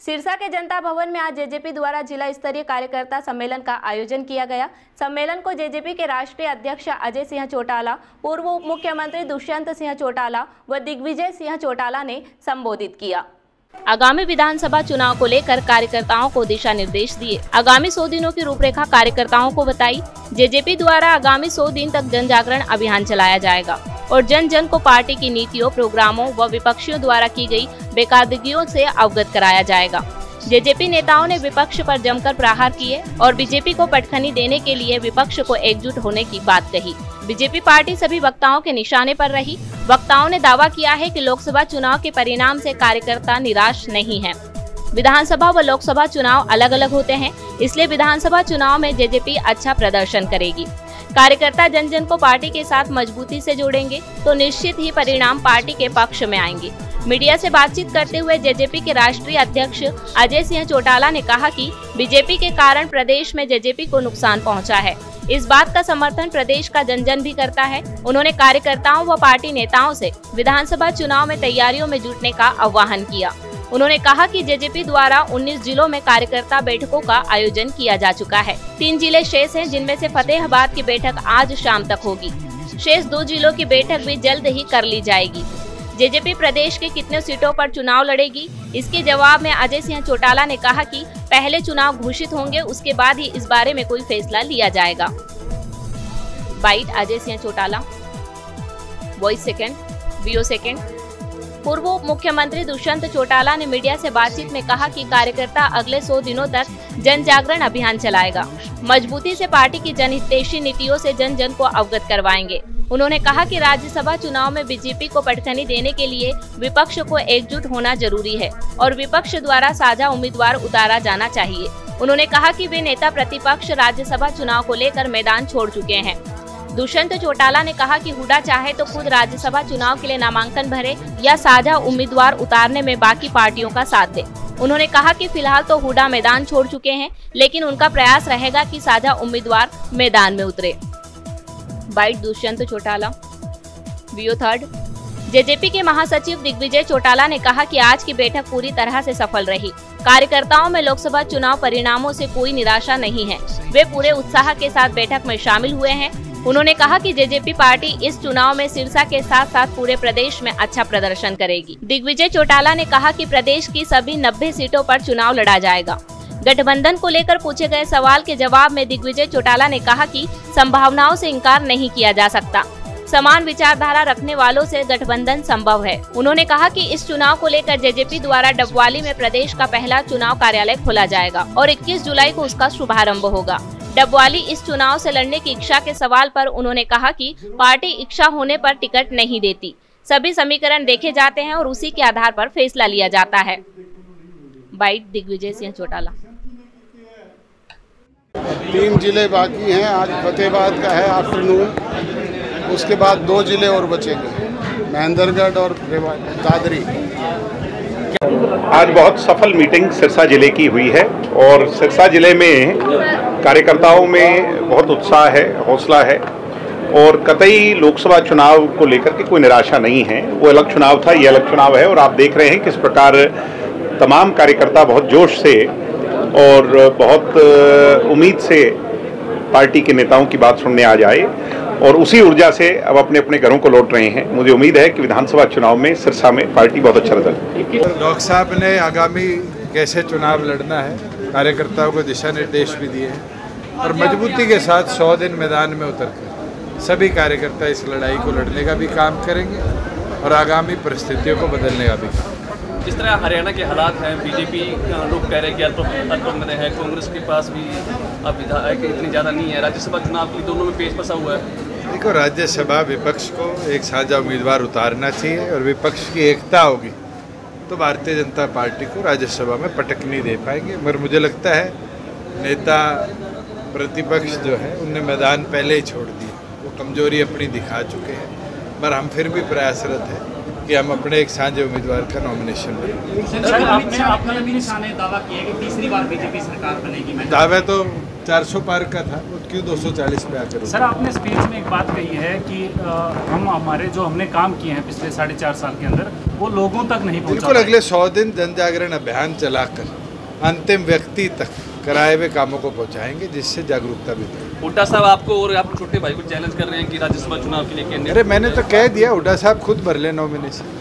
सिरसा के जनता भवन में आज जेजेपी द्वारा जिला स्तरीय कार्यकर्ता सम्मेलन का आयोजन किया गया। सम्मेलन को जेजेपी के राष्ट्रीय अध्यक्ष अजय सिंह चौटाला, पूर्व उप मुख्यमंत्री दुष्यंत सिंह चौटाला व दिग्विजय सिंह चौटाला ने संबोधित किया। आगामी विधानसभा चुनाव को लेकर कार्यकर्ताओं को दिशा निर्देश दिए। आगामी 100 दिनों की रूपरेखा कार्यकर्ताओं को बताई। जेजेपी द्वारा आगामी 100 दिन तक जन जागरण अभियान चलाया जाएगा और जन जन को पार्टी की नीतियों, प्रोग्रामों व विपक्षियों द्वारा की गई बेकायदगियों से अवगत कराया जाएगा। जेजेपी नेताओं ने विपक्ष पर जमकर प्रहार किए और बीजेपी को पटखनी देने के लिए विपक्ष को एकजुट होने की बात कही। बीजेपी पार्टी सभी वक्ताओं के निशाने पर रही। वक्ताओं ने दावा किया है कि लोकसभा चुनाव के परिणाम से कार्यकर्ता निराश नहीं हैं। विधानसभा व लोकसभा चुनाव अलग अलग होते हैं, इसलिए विधानसभा चुनाव में जेजेपी अच्छा प्रदर्शन करेगी। कार्यकर्ता जन जन को पार्टी के साथ मजबूती से जोड़ेंगे तो निश्चित ही परिणाम पार्टी के पक्ष में आएंगे। मीडिया से बातचीत करते हुए जेजेपी के राष्ट्रीय अध्यक्ष अजय सिंह चौटाला ने कहा कि बीजेपी के कारण प्रदेश में जेजेपी को नुकसान पहुंचा है। इस बात का समर्थन प्रदेश का जन जन भी करता है। उन्होंने कार्यकर्ताओं व पार्टी नेताओं से विधानसभा चुनाव में तैयारियों में जुटने का आह्वान किया। उन्होंने कहा कि जेजेपी द्वारा 19 जिलों में कार्यकर्ता बैठकों का आयोजन किया जा चुका है। 3 जिले शेष हैं, जिनमें से फतेहाबाद की बैठक आज शाम तक होगी। शेष 2 जिलों की बैठक भी जल्द ही कर ली जाएगी। जेजेपी प्रदेश के कितने सीटों पर चुनाव लड़ेगी, इसके जवाब में अजय सिंह चौटाला ने कहा कि पहले चुनाव घोषित होंगे, उसके बाद ही इस बारे में कोई फैसला लिया जाएगा। Byte Ajay Singh Chautala, voice second, VO second. पूर्व उप मुख्यमंत्री दुष्यंत चौटाला ने मीडिया से बातचीत में कहा कि कार्यकर्ता अगले 100 दिनों तक जन जागरण अभियान चलाएगा। मजबूती से पार्टी की जनहितैषी नीतियों से जन जन को अवगत करवाएंगे। उन्होंने कहा कि राज्यसभा चुनाव में बीजेपी को पटखनी देने के लिए विपक्ष को एकजुट होना जरूरी है और विपक्ष द्वारा साझा उम्मीदवार उतारा जाना चाहिए। उन्होंने कहा कि वे नेता प्रतिपक्ष राज्यसभा चुनाव को लेकर मैदान छोड़ चुके हैं। दुष्यंत चौटाला ने कहा कि हुड्डा चाहे तो खुद राज्यसभा चुनाव के लिए नामांकन भरे या साझा उम्मीदवार उतारने में बाकी पार्टियों का साथ दे। उन्होंने कहा कि फिलहाल तो हुड्डा मैदान छोड़ चुके हैं, लेकिन उनका प्रयास रहेगा कि साझा उम्मीदवार मैदान में उतरे। Byte Dushyant Chautala, VO third. JJP के महासचिव दिग्विजय चौटाला ने कहा कि आज की बैठक पूरी तरह से सफल रही। कार्यकर्ताओं में लोकसभा चुनाव परिणामों से कोई निराशा नहीं है। वे पूरे उत्साह के साथ बैठक में शामिल हुए हैं। उन्होंने कहा कि जेजेपी पार्टी इस चुनाव में सिरसा के साथ साथ पूरे प्रदेश में अच्छा प्रदर्शन करेगी। दिग्विजय चौटाला ने कहा कि प्रदेश की सभी 90 सीटों पर चुनाव लड़ा जाएगा। गठबंधन को लेकर पूछे गए सवाल के जवाब में दिग्विजय चौटाला ने कहा कि संभावनाओं से इंकार नहीं किया जा सकता। समान विचारधारा रखने वालों से गठबंधन संभव है। उन्होंने कहा कि इस चुनाव को लेकर जेजेपी द्वारा डबवाली में प्रदेश का पहला चुनाव कार्यालय खोला जाएगा और 21 जुलाई को उसका शुभारंभ होगा। डबवाली इस चुनाव से लड़ने की इच्छा के सवाल पर उन्होंने कहा कि पार्टी इच्छा होने पर टिकट नहीं देती। सभी समीकरण देखे जाते हैं और उसी के आधार पर फैसला लिया जाता है। बाइट दिग्विजय सिंह चौटाला। 3 जिले बाकी हैं। आज फतेहाबाद का है आफ्टरनून, उसके बाद 2 जिले और बचेंगे, महेंद्रगढ़ और दादरी। आज बहुत सफल मीटिंग सिरसा जिले की हुई है और सिरसा जिले में कार्यकर्ताओं में बहुत उत्साह है, हौसला है और कतई लोकसभा चुनाव को लेकर के कोई निराशा नहीं है। वो अलग चुनाव था, ये अलग चुनाव है और आप देख रहे हैं किस प्रकार तमाम कार्यकर्ता बहुत जोश से और बहुत उम्मीद से पार्टी के नेताओं की बात सुनने आ जाए और उसी ऊर्जा से अब अपने अपने घरों को लौट रहे हैं। मुझे उम्मीद है कि विधानसभा चुनाव में सिरसा में पार्टी बहुत अच्छा रिजल्ट। डॉक्टर साहब ने आगामी कैसे चुनाव लड़ना है कार्यकर्ताओं को दिशा निर्देश भी दिए हैं और मजबूती के साथ 100 दिन मैदान में उतरकर सभी कार्यकर्ता इस लड़ाई को लड़ने का भी काम करेंगे और आगामी परिस्थितियों को बदलने का भी काम। जिस तरह हरियाणा के हालात हैं, बीजेपी लोग कह रहे हैं कि अल्प में है, कांग्रेस के पास भी अब विधायक इतनी ज़्यादा नहीं है, राज्यसभा चुनाव की दोनों में पेच फंसा हुआ है। देखो, राज्यसभा विपक्ष को एक साझा उम्मीदवार उतारना चाहिए और विपक्ष की एकता होगी तो भारतीय जनता पार्टी को राज्यसभा में पटक नहीं दे पाएंगे। मगर मुझे लगता है नेता प्रतिपक्ष जो है उनने मैदान पहले ही छोड़ दिए, वो कमजोरी अपनी दिखा चुके हैं। मगर हम फिर भी प्रयासरत हैं कि हम अपने एक साझे उम्मीदवार का नॉमिनेशन करें। आपने दावा किया कि तीसरी बार बीजेपी सरकार बनेगी। दावे तो 400 पार का था, वो क्यों 240 पे आकर? सर, आपने स्पीच में एक बात कही है कि हमने काम किए हैं पिछले 4.5 साल के अंदर, वो लोगों तक नहीं पहुंचा। बिल्कुल, अगले 100 दिन जन जागरण अभियान चलाकर अंतिम व्यक्ति तक कराए हुए कामों को पहुंचाएंगे, जिससे जागरूकता भी बढ़े। हुड्डा साहब आपको और आप छोटे भाई को चैलेंज कर रहे हैं कि राज्यसभा चुनाव के लिए कैंडिडेट। अरे मैंने तो कह दिया, हुड्डा साहब खुद भर ले नॉमिनेशन।